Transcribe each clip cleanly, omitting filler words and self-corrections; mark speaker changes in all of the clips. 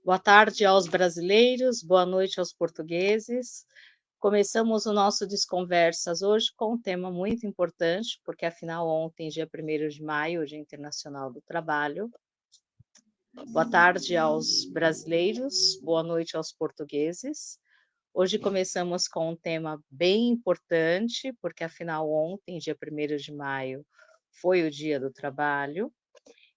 Speaker 1: Boa tarde aos brasileiros, boa noite aos portugueses. Começamos o nosso Desconversas hoje com um tema muito importante, porque afinal ontem, dia 1º de maio, o Dia Internacional do Trabalho. Boa tarde aos brasileiros, boa noite aos portugueses. Hoje começamos com um tema bem importante, porque afinal ontem, dia 1º de maio, foi o Dia do Trabalho,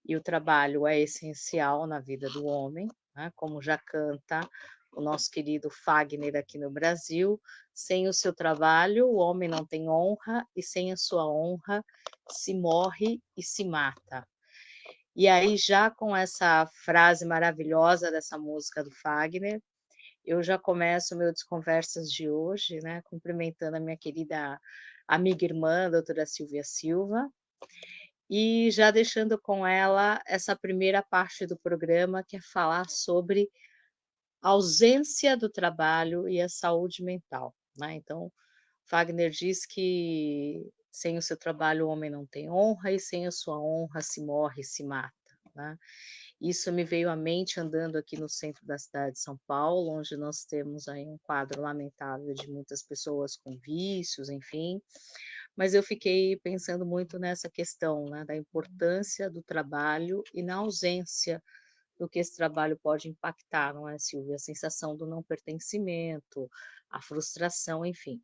Speaker 1: e o trabalho é essencial na vida do homem, né, como já canta o nosso querido Fagner aqui no Brasil: sem o seu trabalho o homem não tem honra, e sem a sua honra se morre e se mata. E aí, já com essa frase maravilhosa dessa música do Fagner, eu já começo o meu Desconversas de hoje, né, cumprimentando a minha querida amiga e irmã, doutora Silvia Silva, e já deixando com ela essa primeira parte do programa, que é falar sobre a ausência do trabalho e a saúde mental, né. Então, Fagner diz que sem o seu trabalho o homem não tem honra, e sem a sua honra se morre e se mata, né. Isso me veio à mente andando aqui no centro da cidade de São Paulo, onde nós temos aí um quadro lamentável de muitas pessoas com vícios, enfim. Mas eu fiquei pensando muito nessa questão, né, da importância do trabalho e na ausência do que esse trabalho pode impactar, não é, Silvia? A sensação do não pertencimento, a frustração, enfim.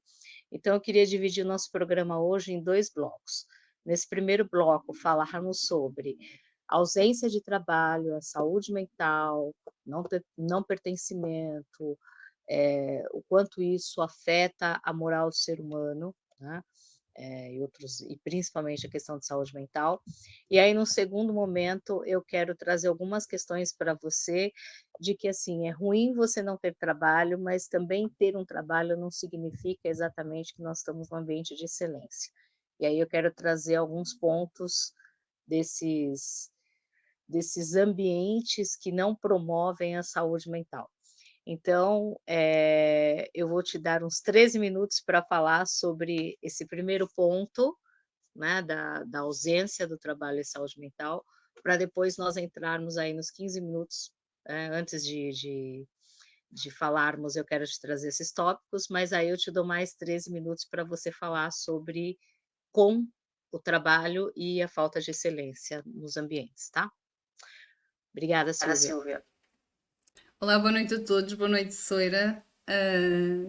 Speaker 1: Então eu queria dividir o nosso programa hoje em 2 blocos. Nesse primeiro bloco, falarmos sobre a ausência de trabalho, a saúde mental, não pertencimento, o quanto isso afeta a moral do ser humano, né, e principalmente a questão de saúde mental. E aí, no segundo momento, eu quero trazer algumas questões para você, de que, assim, é ruim você não ter trabalho, mas também ter um trabalho não significa exatamente que nós estamos num ambiente de excelência. E aí eu quero trazer alguns pontos desses ambientes que não promovem a saúde mental. Então, eu vou te dar uns 13 minutos para falar sobre esse primeiro ponto, né, da ausência do trabalho e saúde mental, para depois nós entrarmos aí nos 15 minutos, antes de falarmos, eu quero te trazer esses tópicos, mas aí eu te dou mais 13 minutos para você falar sobre com o trabalho e a falta de excelência nos ambientes, tá? Obrigada,
Speaker 2: Obrigada,
Speaker 1: Silvia.
Speaker 2: Silvia. Olá, boa noite a todos, boa noite, Soira.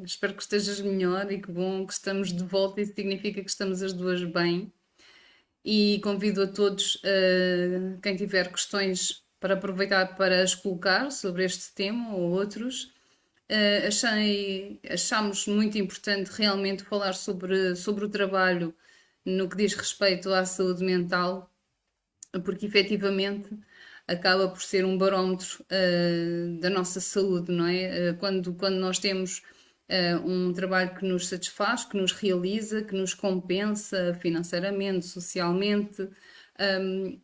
Speaker 2: Espero que estejas melhor e que bom que estamos de volta, isso significa que estamos as duas bem. E convido a todos, quem tiver questões, para aproveitar para as colocar sobre este tema ou outros. Achámos muito importante realmente falar sobre o trabalho no que diz respeito à saúde mental, porque efetivamente acaba por ser um barómetro da nossa saúde, não é? Quando nós temos um trabalho que nos satisfaz, que nos realiza, que nos compensa financeiramente, socialmente,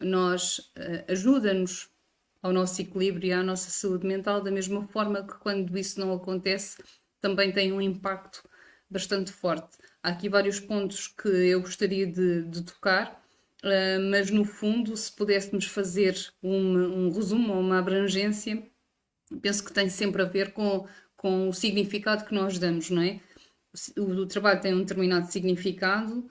Speaker 2: nós ajuda-nos ao nosso equilíbrio e à nossa saúde mental, da mesma forma que quando isso não acontece, também tem um impacto bastante forte. Há aqui vários pontos que eu gostaria de tocar, mas no fundo, se pudéssemos fazer um resumo ou uma abrangência, penso que tem sempre a ver com o significado que nós damos, não é? O trabalho tem um determinado significado,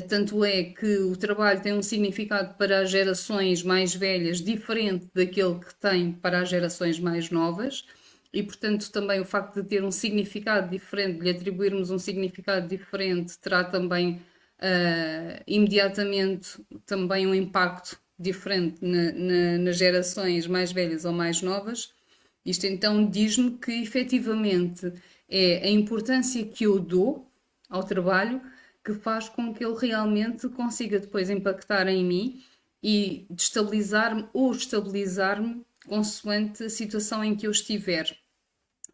Speaker 2: tanto é que o trabalho tem um significado para as gerações mais velhas diferente daquele que tem para as gerações mais novas, e portanto também o facto de ter um significado diferente, de lhe atribuirmos um significado diferente, terá também imediatamente também um impacto diferente nas gerações mais velhas ou mais novas. Isto então diz-me que efetivamente é a importância que eu dou ao trabalho que faz com que ele realmente consiga depois impactar em mim e destabilizar-me ou estabilizar-me consoante a situação em que eu estiver.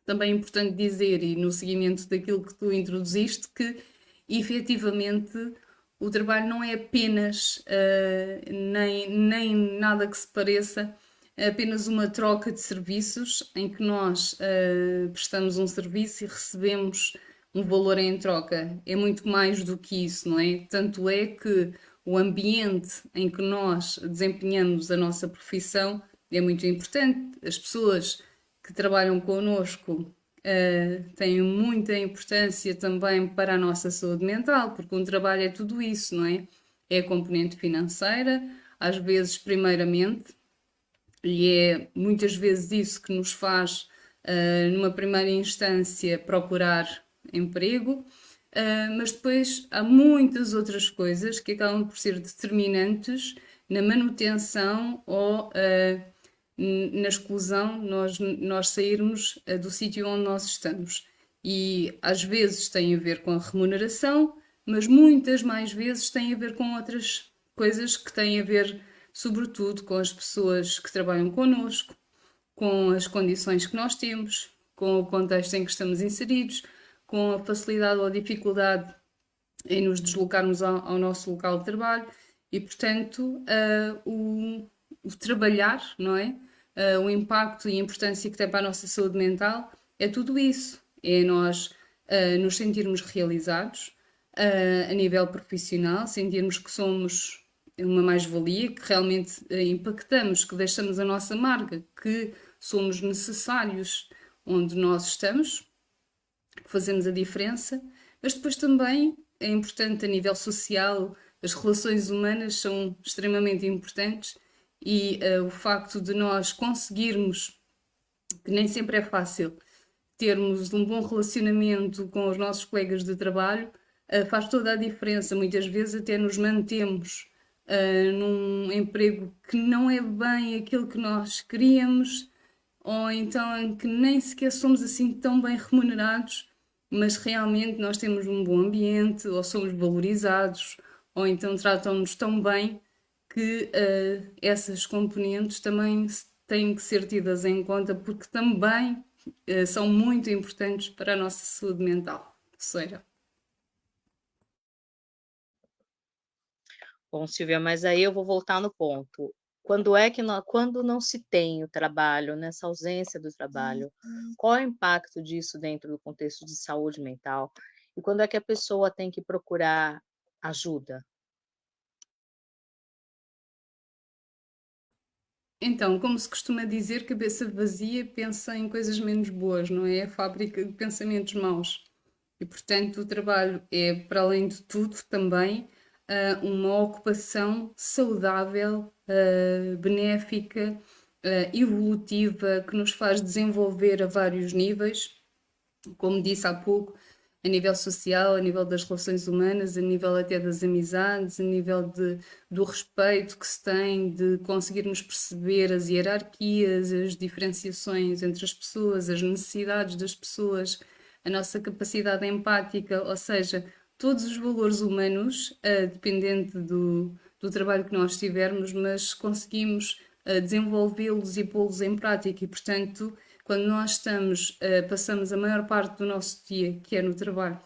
Speaker 2: Também é importante dizer, e no seguimento daquilo que tu introduziste, que efetivamente o trabalho não é apenas, nem nada que se pareça, é apenas uma troca de serviços em que nós prestamos um serviço e recebemos um valor em troca. É muito mais do que isso, não é? Tanto é que o ambiente em que nós desempenhamos a nossa profissão é muito importante. As pessoas que trabalham connosco têm muita importância também para a nossa saúde mental, porque um trabalho é tudo isso, não é? É a componente financeira, às vezes, primeiramente, e é muitas vezes isso que nos faz, numa primeira instância, procurar emprego, mas depois há muitas outras coisas que acabam por ser determinantes na manutenção ou na exclusão, nós sairmos do sítio onde nós estamos. E às vezes tem a ver com a remuneração, mas muitas mais vezes tem a ver com outras coisas que têm a ver, sobretudo, com as pessoas que trabalham connosco, com as condições que nós temos, com o contexto em que estamos inseridos, com a facilidade ou a dificuldade em nos deslocarmos ao nosso local de trabalho e, portanto, o trabalhar, não é? O impacto e a importância que tem para a nossa saúde mental é tudo isso. É nós nos sentirmos realizados a nível profissional, sentirmos que somos uma mais-valia, que realmente impactamos, que deixamos a nossa marca, que somos necessários onde nós estamos, que fazemos a diferença, mas depois também é importante a nível social, as relações humanas são extremamente importantes e o facto de nós conseguirmos, que nem sempre é fácil, termos um bom relacionamento com os nossos colegas de trabalho faz toda a diferença. Muitas vezes até nos mantemos num emprego que não é bem aquilo que nós queríamos, ou então em que nem sequer somos assim tão bem remunerados, mas realmente nós temos um bom ambiente, ou somos valorizados, ou então tratam-nos tão bem que essas componentes também têm que ser tidas em conta, porque também são muito importantes para a nossa saúde mental. Seja.
Speaker 1: Bom, Silvia, mas aí eu vou voltar no ponto. Quando não se tem o trabalho, nessa ausência do trabalho, qual é o impacto disso dentro do contexto de saúde mental? E quando é que a pessoa tem que procurar ajuda?
Speaker 2: Então, como se costuma dizer, cabeça vazia pensa em coisas menos boas, não é? A fábrica de pensamentos maus. E, portanto, o trabalho é, para além de tudo, também uma ocupação saudável, benéfica, evolutiva, que nos faz desenvolver a vários níveis, como disse há pouco, a nível social, a nível das relações humanas, a nível até das amizades, a nível do respeito que se tem, de conseguirmos perceber as hierarquias, as diferenciações entre as pessoas, as necessidades das pessoas, a nossa capacidade empática, ou seja, todos os valores humanos, dependente do trabalho que nós tivermos, mas conseguimos desenvolvê-los e pô-los em prática e, portanto, quando nós passamos a maior parte do nosso dia, que é no trabalho,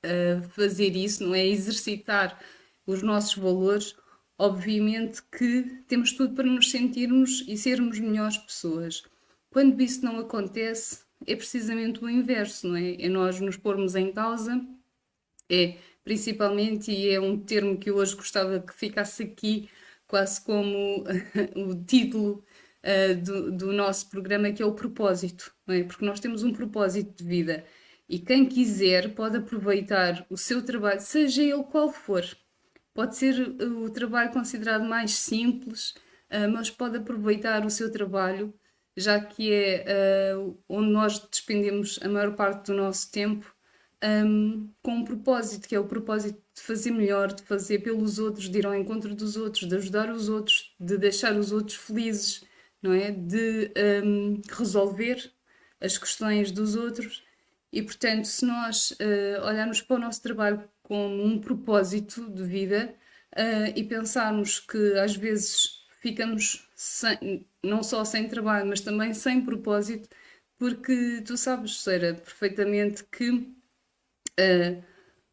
Speaker 2: a fazer isso, não é? Exercitar os nossos valores, obviamente que temos tudo para nos sentirmos e sermos melhores pessoas. Quando isso não acontece, é precisamente o inverso, não é? É nós nos pormos em causa, é principalmente, e é um termo que eu hoje gostava que ficasse aqui, quase como o título do nosso programa, que é o propósito, não é? Porque nós temos um propósito de vida e quem quiser pode aproveitar o seu trabalho, seja ele qual for. Pode ser o trabalho considerado mais simples, mas pode aproveitar o seu trabalho, já que é onde nós despendemos a maior parte do nosso tempo, com um propósito, que é o propósito de fazer melhor, de fazer pelos outros, de ir ao encontro dos outros, de ajudar os outros, de deixar os outros felizes, não é? De resolver as questões dos outros. E, portanto, se nós olharmos para o nosso trabalho como um propósito de vida e pensarmos que às vezes ficamos não só sem trabalho, mas também sem propósito, porque tu sabes, Sara, perfeitamente que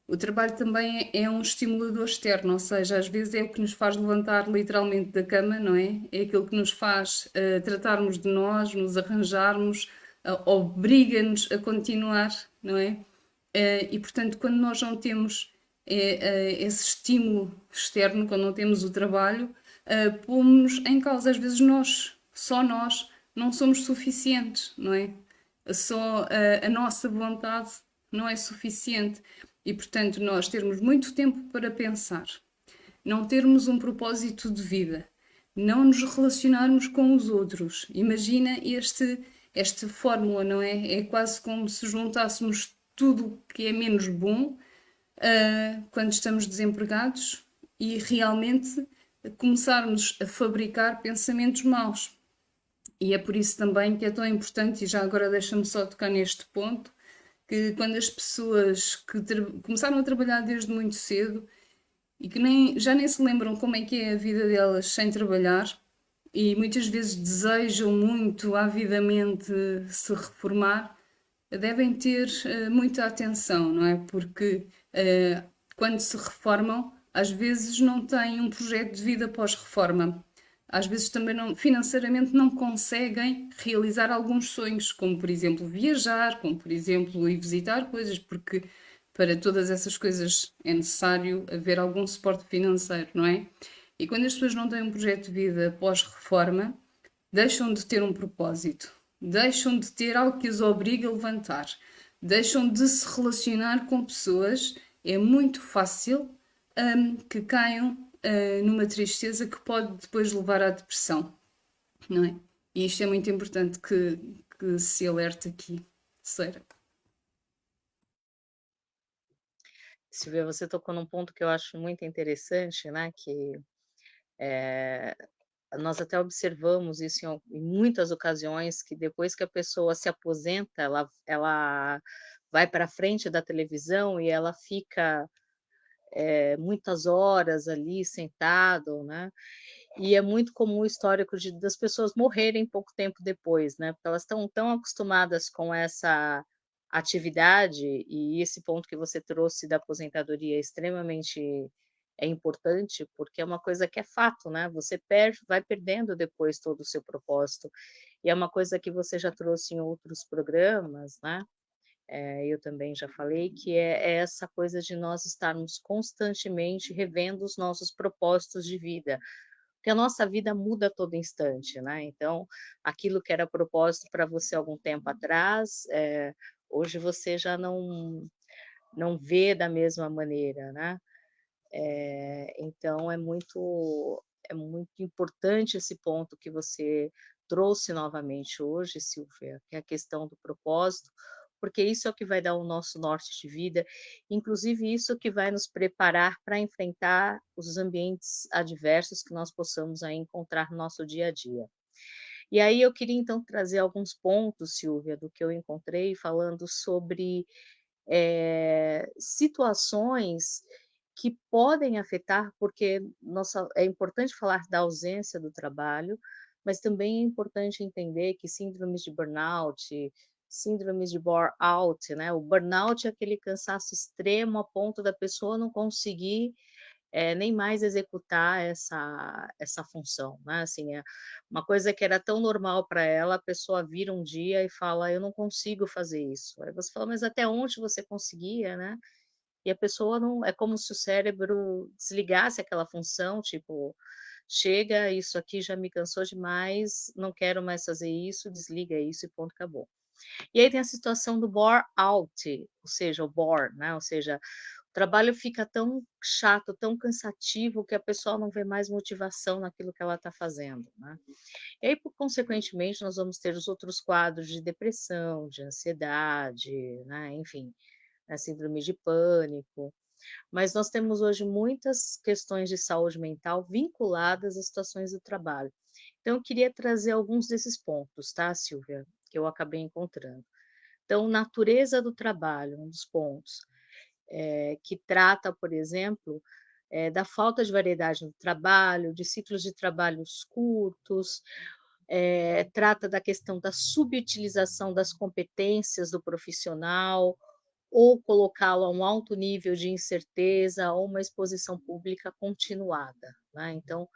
Speaker 2: o trabalho também é um estimulador externo, ou seja, às vezes é o que nos faz levantar literalmente da cama, não é? É aquilo que nos faz tratarmos de nós, nos arranjarmos, obriga-nos a continuar, não é? E portanto, quando nós não temos esse estímulo externo, quando não temos o trabalho, pomos-nos em causa. Às vezes nós, só nós, não somos suficientes, não é? Só a nossa vontade não é suficiente. E, portanto, nós termos muito tempo para pensar, não termos um propósito de vida, não nos relacionarmos com os outros. Imagina esta fórmula, não é? É quase como se juntássemos tudo o que é menos bom quando estamos desempregados e realmente começarmos a fabricar pensamentos maus. E é por isso também que é tão importante, e já agora deixa-me só tocar neste ponto, que quando as pessoas que começaram a trabalhar desde muito cedo e que já nem se lembram como é que é a vida delas sem trabalhar e muitas vezes desejam muito avidamente se reformar, devem ter muita atenção, não é? Porque quando se reformam, às vezes não têm um projeto de vida pós-reforma. Às vezes também não, financeiramente não conseguem realizar alguns sonhos, como por exemplo viajar, como por exemplo ir visitar coisas, porque para todas essas coisas é necessário haver algum suporte financeiro, não é? E quando as pessoas não têm um projeto de vida pós-reforma, deixam de ter um propósito, deixam de ter algo que os obrigue a levantar, deixam de se relacionar com pessoas. É muito fácil que caiam numa tristeza que pode depois levar à depressão, não é? E isto é muito importante que se alerte aqui, Ceira.
Speaker 1: Silvia, você tocou num ponto que eu acho muito interessante, né? Que nós até observamos isso em muitas ocasiões, que depois que a pessoa se aposenta, ela vai para frente da televisão e ela fica muitas horas ali sentado, né? E é muito comum o histórico das pessoas morrerem pouco tempo depois, né? Porque elas estão tão acostumadas com essa atividade, e esse ponto que você trouxe da aposentadoria é extremamente importante, porque é uma coisa que é fato, né? Você perde, vai perdendo depois todo o seu propósito. E é uma coisa que você já trouxe em outros programas, né? Eu também já falei, que é essa coisa de nós estarmos constantemente revendo os nossos propósitos de vida, porque a nossa vida muda a todo instante, né? Então, aquilo que era propósito para você algum tempo atrás, hoje você já não vê da mesma maneira, né? Então é muito importante esse ponto que você trouxe novamente hoje, Silvia, que é a questão do propósito, porque isso é o que vai dar o nosso norte de vida, inclusive isso que vai nos preparar para enfrentar os ambientes adversos que nós possamos aí encontrar no nosso dia a dia. E aí eu queria então trazer alguns pontos, Silvia, do que eu encontrei, falando sobre situações que podem afetar, porque é importante falar da ausência do trabalho, mas também é importante entender que síndromes de burnout, síndromes de bore-out, né? O burnout é aquele cansaço extremo a ponto da pessoa não conseguir nem mais executar essa função, né? Assim, uma coisa que era tão normal para ela, a pessoa vira um dia e fala: eu não consigo fazer isso. Aí você fala: mas até onde você conseguia, né? E a pessoa não, é como se o cérebro desligasse aquela função, tipo, chega, isso aqui já me cansou demais, não quero mais fazer isso, desliga isso e ponto, acabou. E aí tem a situação do bore out, ou seja, o bore, né? Ou seja, o trabalho fica tão chato, tão cansativo, que a pessoa não vê mais motivação naquilo que ela está fazendo, né? E aí, consequentemente, nós vamos ter os outros quadros de depressão, de ansiedade, né? Enfim, a síndrome de pânico. Mas nós temos hoje muitas questões de saúde mental vinculadas às situações do trabalho. Então, eu queria trazer alguns desses pontos, tá, Silvia? Que eu acabei encontrando. Então, natureza do trabalho, um dos pontos, que trata, por exemplo, da falta de variedade no trabalho, de ciclos de trabalhos curtos, trata da questão da subutilização das competências do profissional, ou colocá-lo a um alto nível de incerteza ou uma exposição pública continuada, né? Então,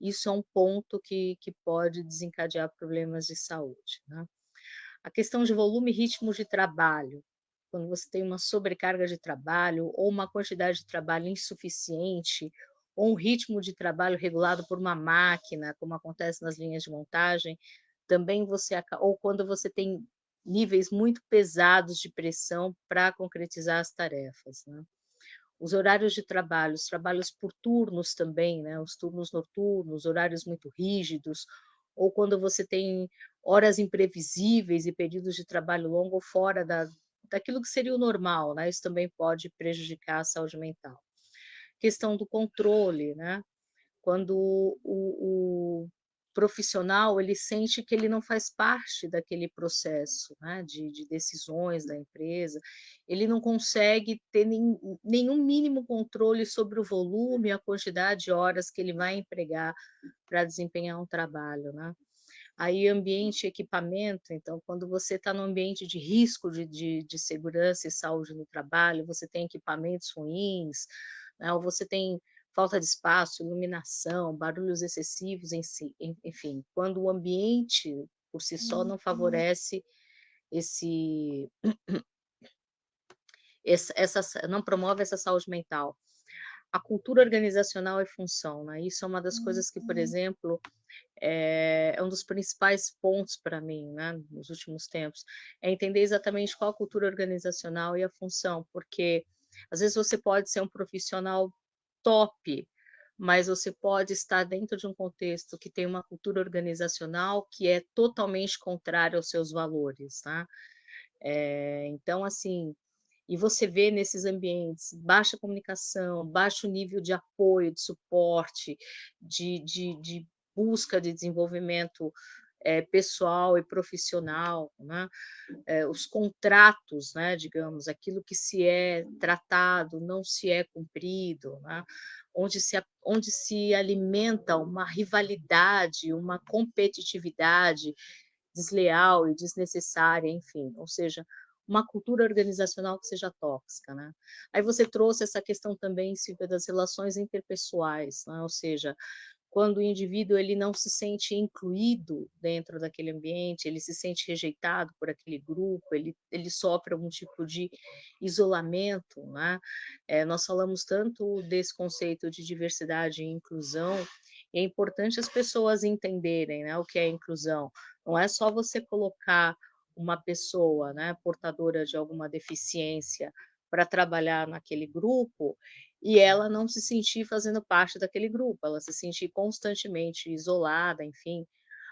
Speaker 1: isso é um ponto que pode desencadear problemas de saúde, né? A questão de volume e ritmo de trabalho, quando você tem uma sobrecarga de trabalho ou uma quantidade de trabalho insuficiente, ou um ritmo de trabalho regulado por uma máquina, como acontece nas linhas de montagem, também ou quando você tem níveis muito pesados de pressão para concretizar as tarefas, né. Os horários de trabalho, os trabalhos por turnos também, né, os turnos noturnos, horários muito rígidos, ou quando você tem horas imprevisíveis e períodos de trabalho longo fora daquilo que seria o normal, né, isso também pode prejudicar a saúde mental. Questão do controle, né, quando o profissional, ele sente que ele não faz parte daquele processo, né, de decisões da empresa, ele não consegue ter nenhum mínimo controle sobre o volume, a quantidade de horas que ele vai empregar para desempenhar um trabalho, né. Aí ambiente e equipamento, então quando você está num ambiente de risco de segurança e saúde no trabalho, você tem equipamentos ruins, né, ou você tem falta de espaço, iluminação, barulhos excessivos em si, enfim, quando o ambiente por si só não favorece esse não promove essa saúde mental. A cultura organizacional e função, né, isso é uma das coisas que, por exemplo, é um dos principais pontos para mim, né, nos últimos tempos, é entender exatamente qual a cultura organizacional e a função, porque às vezes você pode ser um profissional top, mas você pode estar dentro de um contexto que tem uma cultura organizacional que é totalmente contrária aos seus valores, né. Então assim, e você vê nesses ambientes baixa comunicação, baixo nível de apoio, de suporte, de busca de desenvolvimento, pessoal e profissional, né, os contratos, né, digamos, aquilo que se é tratado não se é cumprido, né, onde se alimenta uma rivalidade, uma competitividade desleal e desnecessária, enfim, ou seja, uma cultura organizacional que seja tóxica, né. Aí você trouxe essa questão também, Silvia, das relações interpessoais, né, ou seja, quando o indivíduo ele não se sente incluído dentro daquele ambiente, ele se sente rejeitado por aquele grupo, ele sofre algum tipo de isolamento, né. Nós falamos tanto desse conceito de diversidade e inclusão, e é importante as pessoas entenderem, né, o que é inclusão. Não é só você colocar uma pessoa, né, portadora de alguma deficiência para trabalhar naquele grupo e ela não se sentir fazendo parte daquele grupo, ela se sentir constantemente isolada, enfim.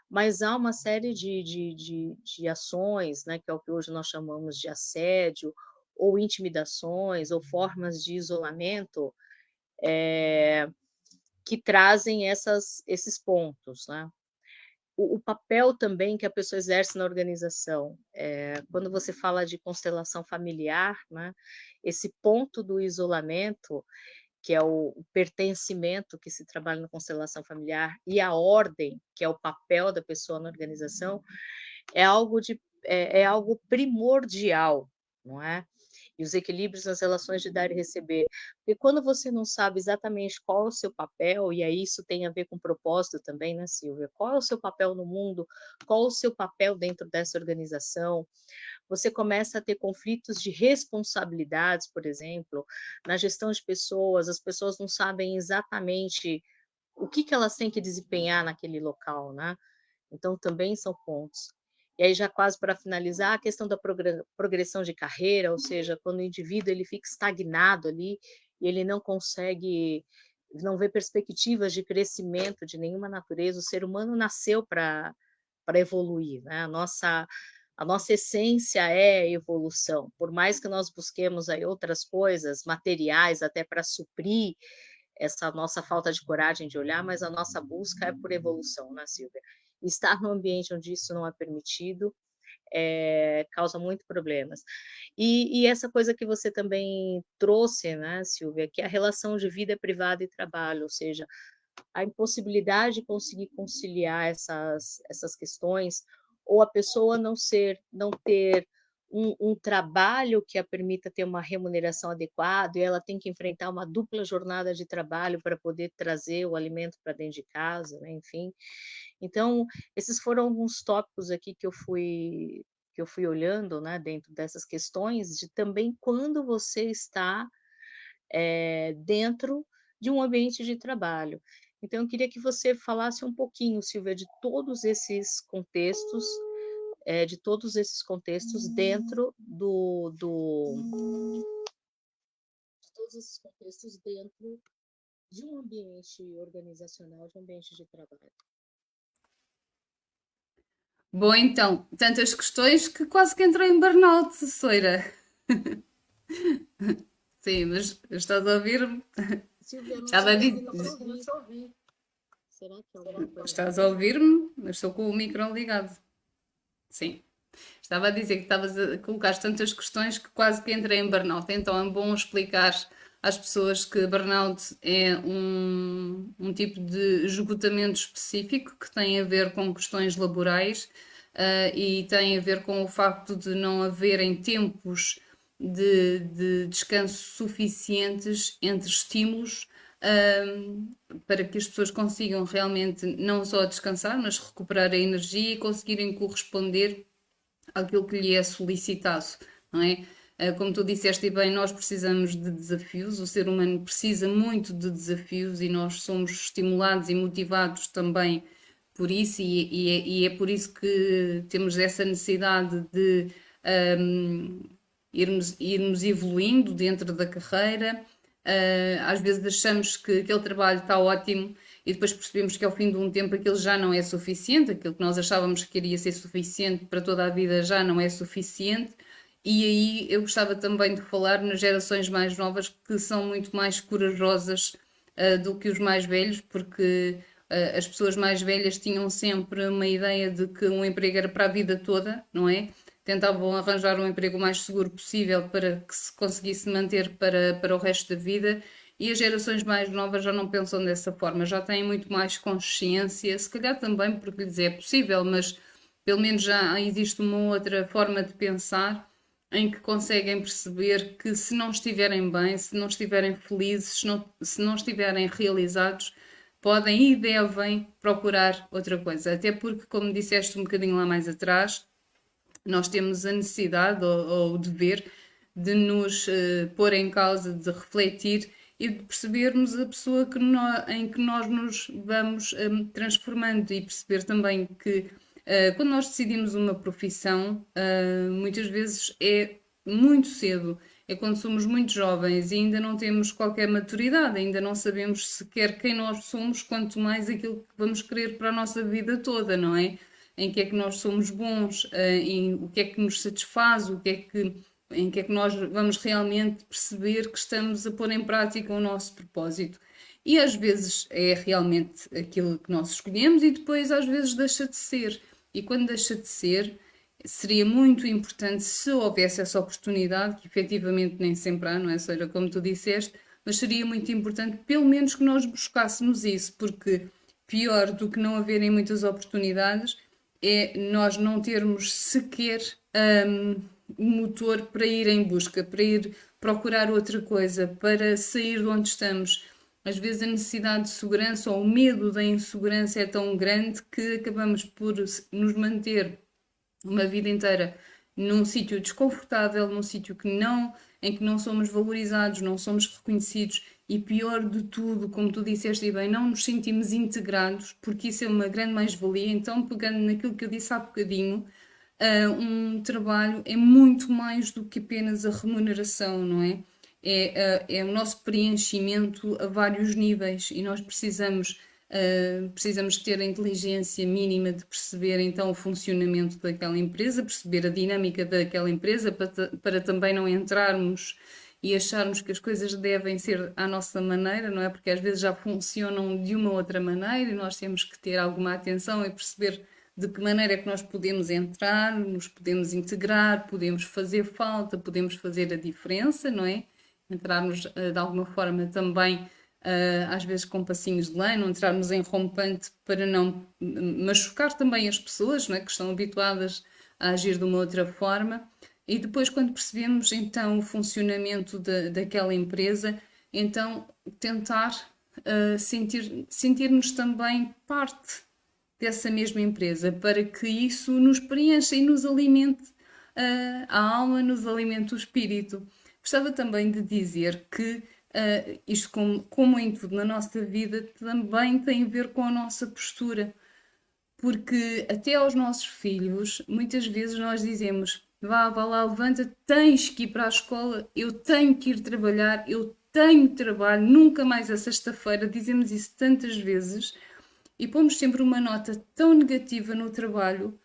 Speaker 1: Mas há uma série de ações, né, que é o que hoje nós chamamos de assédio, ou intimidações, ou formas de isolamento, que trazem esses pontos, né. O papel também que a pessoa exerce na organização, quando você fala de constelação familiar, né, esse ponto do isolamento, que é o pertencimento que se trabalha na constelação familiar, e a ordem, que é o papel da pessoa na organização, é algo primordial, não é? E os equilíbrios nas relações de dar e receber. Porque quando você não sabe exatamente qual é o seu papel, e aí isso tem a ver com propósito também, né, Silvia? Qual é o seu papel no mundo? Qual é o seu papel dentro dessa organização? Você começa a ter conflitos de responsabilidades, por exemplo, na gestão de pessoas, as pessoas não sabem exatamente o que que elas têm que desempenhar naquele local, né. Então também são pontos. E aí já quase para finalizar, a questão da progressão de carreira, ou seja, quando o indivíduo ele fica estagnado ali, e ele não consegue, não vê perspectivas de crescimento de nenhuma natureza, o ser humano nasceu para evoluir, né, a nossa essência é evolução, por mais que nós busquemos aí outras coisas, materiais até para suprir essa nossa falta de coragem de olhar, mas a nossa busca é por evolução, né, Silvia? Estar num ambiente onde isso não é permitido, causa muito problemas. E essa coisa que você também trouxe, né, Silvia, que é a relação de vida privada e trabalho, ou seja, a impossibilidade de conseguir conciliar essas questões, ou a pessoa não ter um trabalho que a permita ter uma remuneração adequada, e ela tem que enfrentar uma dupla jornada de trabalho para poder trazer o alimento para dentro de casa, né, enfim. Então, esses foram alguns tópicos aqui que eu fui olhando, né, dentro dessas questões de também quando você está, dentro de um ambiente de trabalho. Então, eu queria que você falasse um pouquinho, Silvia, de todos esses contextos, dentro de todos esses contextos dentro de um ambiente organizacional, de um ambiente de trabalho.
Speaker 2: Bom, então, tantas questões que quase que entrei em burnout, Soira. Sim, mas estás a ouvir-me?
Speaker 1: Silvia, não
Speaker 2: Estava a
Speaker 1: estou
Speaker 2: dizer.
Speaker 1: conseguindo te ouvir. Será que é alguma coisa?
Speaker 2: Estás a ouvir-me? Mas estou com o micro ligado. Sim. Estava a dizer que estavas a colocar tantas questões que quase que entrei em burnout. Então é bom explicar às pessoas que burnout é um tipo de esgotamento específico que tem a ver com questões laborais, e tem a ver com o facto de não haverem tempos de descanso suficientes entre estímulos, para que as pessoas consigam realmente não só descansar, mas recuperar a energia e conseguirem corresponder àquilo que lhe é solicitado, não é? Como tu disseste e bem, nós precisamos de desafios, o ser humano precisa muito de desafios e nós somos estimulados e motivados também por isso, e é por isso que temos essa necessidade de irmos evoluindo dentro da carreira. Às vezes achamos que aquele trabalho está ótimo e depois percebemos que ao fim de um tempo aquilo já não é suficiente, aquilo que nós achávamos que iria ser suficiente para toda a vida já não é suficiente. E aí eu gostava também de falar nas gerações mais novas que são muito mais corajosas do que os mais velhos, porque as pessoas mais velhas tinham sempre uma ideia de que um emprego era para a vida toda, não é? Tentavam arranjar um emprego o mais seguro possível para que se conseguisse manter para o resto da vida. E as gerações mais novas já não pensam dessa forma, já têm muito mais consciência, se calhar também porque lhes é possível, mas pelo menos já existe uma outra forma de pensar em que conseguem perceber que se não estiverem bem, se não estiverem felizes, se não estiverem realizados, podem e devem procurar outra coisa. Até porque, como disseste um bocadinho lá mais atrás, nós temos a necessidade ou o dever de nos pôr em causa, de refletir e de percebermos a pessoa em que nós nos vamos transformando, e perceber também que quando nós decidimos uma profissão, muitas vezes é muito cedo, é quando somos muito jovens e ainda não temos qualquer maturidade, ainda não sabemos sequer quem nós somos, quanto mais aquilo que vamos querer para a nossa vida toda, não é? Em que é que nós somos bons, em o que é que nos satisfaz, em que é que nós vamos realmente perceber que estamos a pôr em prática o nosso propósito. E às vezes é realmente aquilo que nós escolhemos e depois às vezes deixa de ser. E quando deixa de ser, seria muito importante se houvesse essa oportunidade, que efetivamente nem sempre há, não é? Seja como tu disseste, mas seria muito importante pelo menos que nós buscássemos isso, porque pior do que não haverem muitas oportunidades é nós não termos sequer um motor para ir em busca, para ir procurar outra coisa, para sair de onde estamos. Às vezes a necessidade de segurança ou o medo da insegurança é tão grande que acabamos por nos manter uma vida inteira num sítio desconfortável, num sítio em que não somos valorizados, não somos reconhecidos e pior de tudo, como tu disseste e bem, não nos sentimos integrados, porque isso é uma grande mais-valia. Então, pegando naquilo que eu disse há bocadinho, um trabalho é muito mais do que apenas a remuneração, não é? É o nosso preenchimento a vários níveis e nós precisamos ter a inteligência mínima de perceber então o funcionamento daquela empresa, perceber a dinâmica daquela empresa para também não entrarmos e acharmos que as coisas devem ser à nossa maneira, não é? Porque às vezes já funcionam de uma outra maneira e nós temos que ter alguma atenção e perceber de que maneira é que nós podemos entrar, nos podemos integrar, podemos fazer falta, podemos fazer a diferença, não é? Entrarmos de alguma forma também, às vezes com passinhos de lei, não entrarmos em rompante para não machucar também as pessoas, não é? Que estão habituadas a agir de uma outra forma. E depois, quando percebemos então o funcionamento daquela empresa, então tentar sentir-nos também parte dessa mesma empresa, para que isso nos preencha e nos alimente a alma, nos alimente o espírito. Gostava também de dizer que isto como em tudo na nossa vida, também tem a ver com a nossa postura. Porque até aos nossos filhos, muitas vezes nós dizemos: vá lá, levanta, tens que ir para a escola, eu tenho que ir trabalhar, eu tenho trabalho, nunca mais a sexta-feira. Dizemos isso tantas vezes e pomos sempre uma nota tão negativa no trabalho,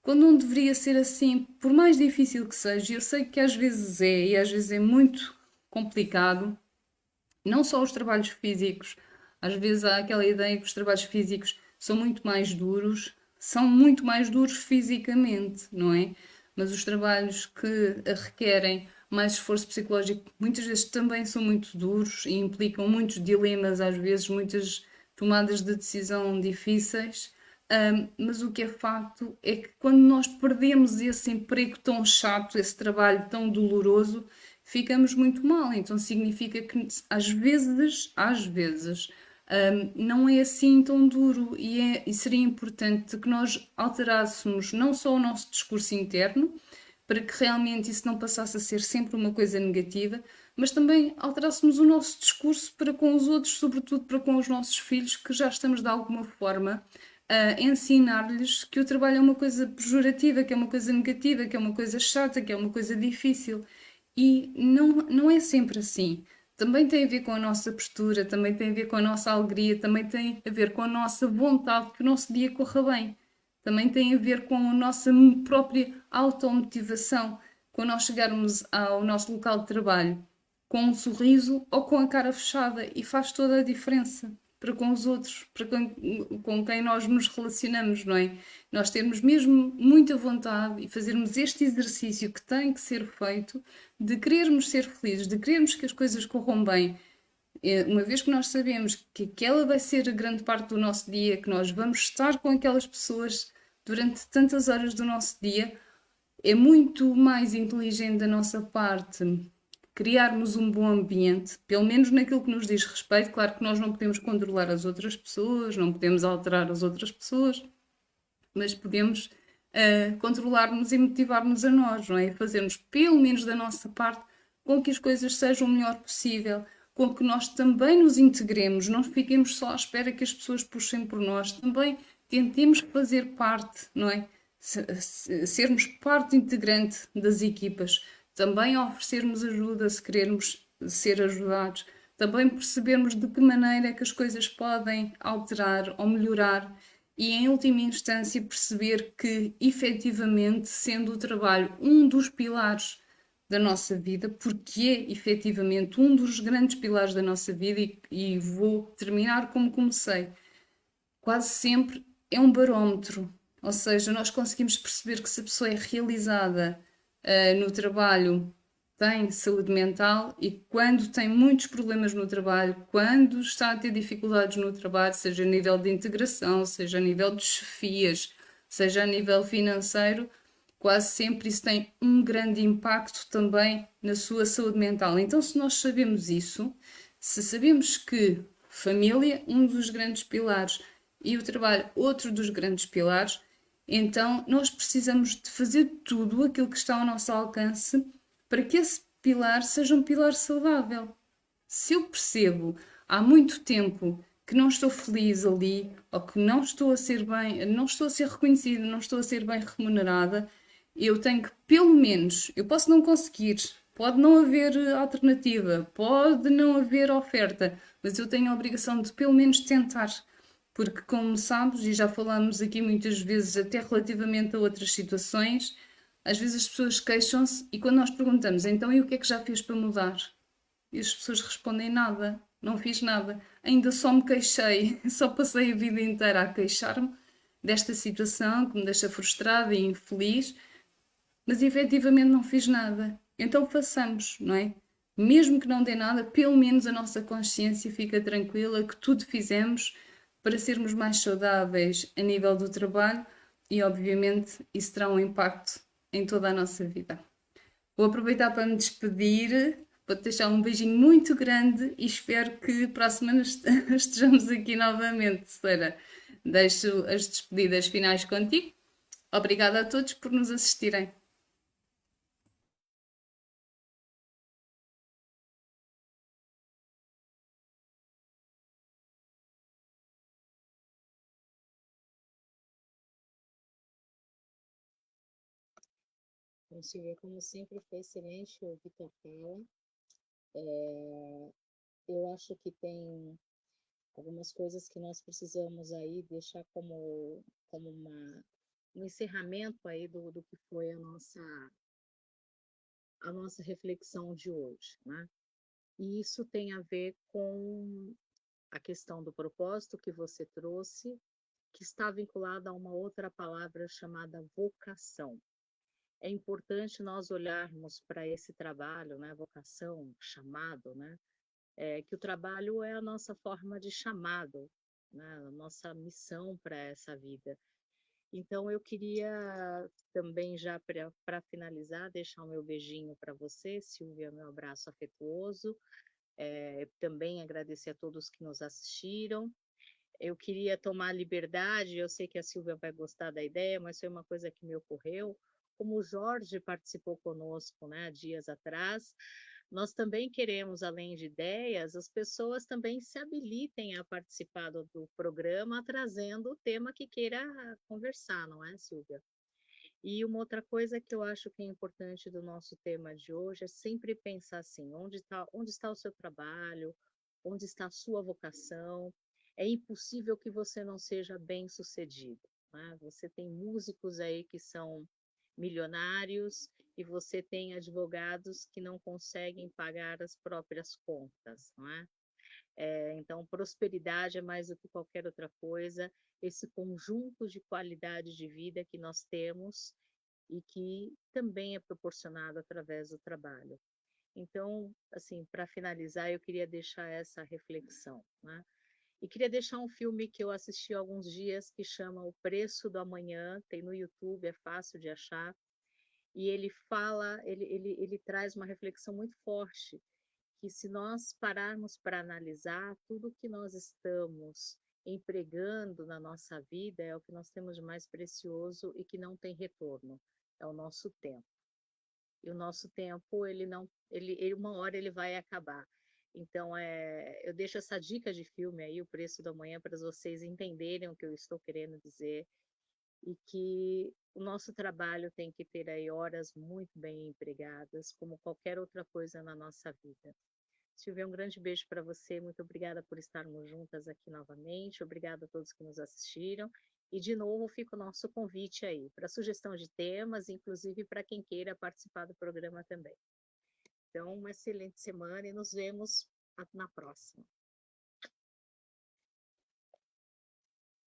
Speaker 2: quando não deveria ser assim, por mais difícil que seja. Eu sei que às vezes é, e às vezes é muito complicado, não só os trabalhos físicos, às vezes há aquela ideia que os trabalhos físicos são muito mais duros fisicamente, não é? Mas os trabalhos que requerem mais esforço psicológico muitas vezes também são muito duros e implicam muitos dilemas, às vezes muitas tomadas de decisão difíceis. Mas o que é facto é que quando nós perdemos esse emprego tão chato, esse trabalho tão doloroso, ficamos muito mal. Então significa que às vezes, não é assim tão duro e seria importante que nós alterássemos não só o nosso discurso interno, para que realmente isso não passasse a ser sempre uma coisa negativa, mas também alterássemos o nosso discurso para com os outros, sobretudo para com os nossos filhos, que já estamos de alguma forma a ensinar-lhes que o trabalho é uma coisa pejorativa, que é uma coisa negativa, que é uma coisa chata, que é uma coisa difícil. E não é sempre assim. Também tem a ver com a nossa postura, também tem a ver com a nossa alegria, também tem a ver com a nossa vontade que o nosso dia corra bem. Também tem a ver com a nossa própria automotivação. Quando nós chegarmos ao nosso local de trabalho com um sorriso ou com a cara fechada, e faz toda a diferença para com os outros, para com quem nós nos relacionamos, não é? Nós termos mesmo muita vontade e fazermos este exercício que tem que ser feito, de querermos ser felizes, de querermos que as coisas corram bem. Uma vez que nós sabemos que aquela vai ser a grande parte do nosso dia, que nós vamos estar com aquelas pessoas durante tantas horas do nosso dia, é muito mais inteligente da nossa parte criarmos um bom ambiente, pelo menos naquilo que nos diz respeito. Claro que nós não podemos controlar as outras pessoas, não podemos alterar as outras pessoas, mas podemos controlar-nos e motivar-nos a nós, não é? Fazermos pelo menos da nossa parte com que as coisas sejam o melhor possível, com que nós também nos integremos, não fiquemos só à espera que as pessoas puxem por nós, também tentemos fazer parte, não é? Sermos parte integrante das equipas, também oferecermos ajuda se querermos ser ajudados, também percebermos de que maneira é que as coisas podem alterar ou melhorar e, em última instância, perceber que, efetivamente, sendo o trabalho um dos pilares da nossa vida, porque é efetivamente um dos grandes pilares da nossa vida, e vou terminar como comecei, quase sempre é um barómetro, ou seja, nós conseguimos perceber que se a pessoa é realizada no trabalho, tem saúde mental, e quando tem muitos problemas no trabalho, quando está a ter dificuldades no trabalho, seja a nível de integração, seja a nível de chefias, seja a nível financeiro, quase sempre isso tem um grande impacto também na sua saúde mental. Então, se nós sabemos isso, se sabemos que família, um dos grandes pilares, e o trabalho, outro dos grandes pilares, então nós precisamos de fazer tudo aquilo que está ao nosso alcance para que esse pilar seja um pilar saudável. Se eu percebo há muito tempo que não estou feliz ali, ou que não estou a ser bem, não estou a ser reconhecida, não estou a ser bem remunerada, eu tenho que, pelo menos, eu posso não conseguir, pode não haver alternativa, pode não haver oferta, mas eu tenho a obrigação de pelo menos tentar. Porque, como sabes, e já falamos aqui muitas vezes, até relativamente a outras situações, às vezes as pessoas queixam-se e quando nós perguntamos, então, e o que é que já fez para mudar? E as pessoas respondem nada, não fiz nada, ainda só me queixei, só passei a vida inteira a queixar-me desta situação que me deixa frustrada e infeliz, mas efetivamente não fiz nada. Então façamos, não é? Mesmo que não dê nada, pelo menos a nossa consciência fica tranquila que tudo fizemos para sermos mais saudáveis a nível do trabalho e, obviamente, isso terá um impacto em toda a nossa vida. Vou aproveitar para me despedir, vou-te deixar um beijinho muito grande e espero que para a semana estejamos aqui novamente, Sara. Deixo as despedidas finais contigo. Obrigada a todos por nos assistirem.
Speaker 1: Bom, Silvia, como sempre, foi excelente ouvir tua fala. Eu acho que tem algumas coisas que nós precisamos aí deixar como um encerramento aí do que foi a nossa reflexão de hoje, né? E isso tem a ver com a questão do propósito que você trouxe, que está vinculada a uma outra palavra chamada vocação. É importante nós olharmos para esse trabalho, né, vocação, chamado, né, que o trabalho é a nossa forma de chamado, né, a nossa missão para essa vida. Então, eu queria também, já para finalizar, deixar o meu beijinho para você, Silvia, meu abraço afetuoso, também agradecer a todos que nos assistiram. Eu queria tomar liberdade, eu sei que a Silvia vai gostar da ideia, mas foi uma coisa que me ocorreu. Como o Jorge participou conosco, né, dias atrás, nós também queremos, além de ideias, as pessoas também se habilitem a participar do programa, trazendo o tema que queira conversar, não é, Silvia? E uma outra coisa que eu acho que é importante do nosso tema de hoje é sempre pensar assim, onde está o seu trabalho, onde está a sua vocação. É impossível que você não seja bem-sucedido, né? Você tem músicos aí que são milionários e você tem advogados que não conseguem pagar as próprias contas, não é? Então, prosperidade é mais do que qualquer outra coisa, esse conjunto de qualidade de vida que nós temos e que também é proporcionado através do trabalho. Então, assim, para finalizar, eu queria deixar essa reflexão, né? E queria deixar um filme que eu assisti há alguns dias que chama O Preço do Amanhã, tem no YouTube, é fácil de achar, e ele fala, ele traz uma reflexão muito forte, que se nós pararmos para analisar tudo que nós estamos empregando na nossa vida é o que nós temos de mais precioso e que não tem retorno, é o nosso tempo. E o nosso tempo, ele não, uma hora ele vai acabar. Então, eu deixo essa dica de filme aí, O Preço da Manhã, para vocês entenderem o que eu estou querendo dizer e que o nosso trabalho tem que ter aí horas muito bem empregadas, como qualquer outra coisa na nossa vida. Silvia, um grande beijo para você. Muito obrigada por estarmos juntas aqui novamente. Obrigada a todos que nos assistiram. E, de novo, fica o nosso convite aí para sugestão de temas, inclusive para quem queira participar do programa também. Então, uma excelente semana e nos vemos na próxima.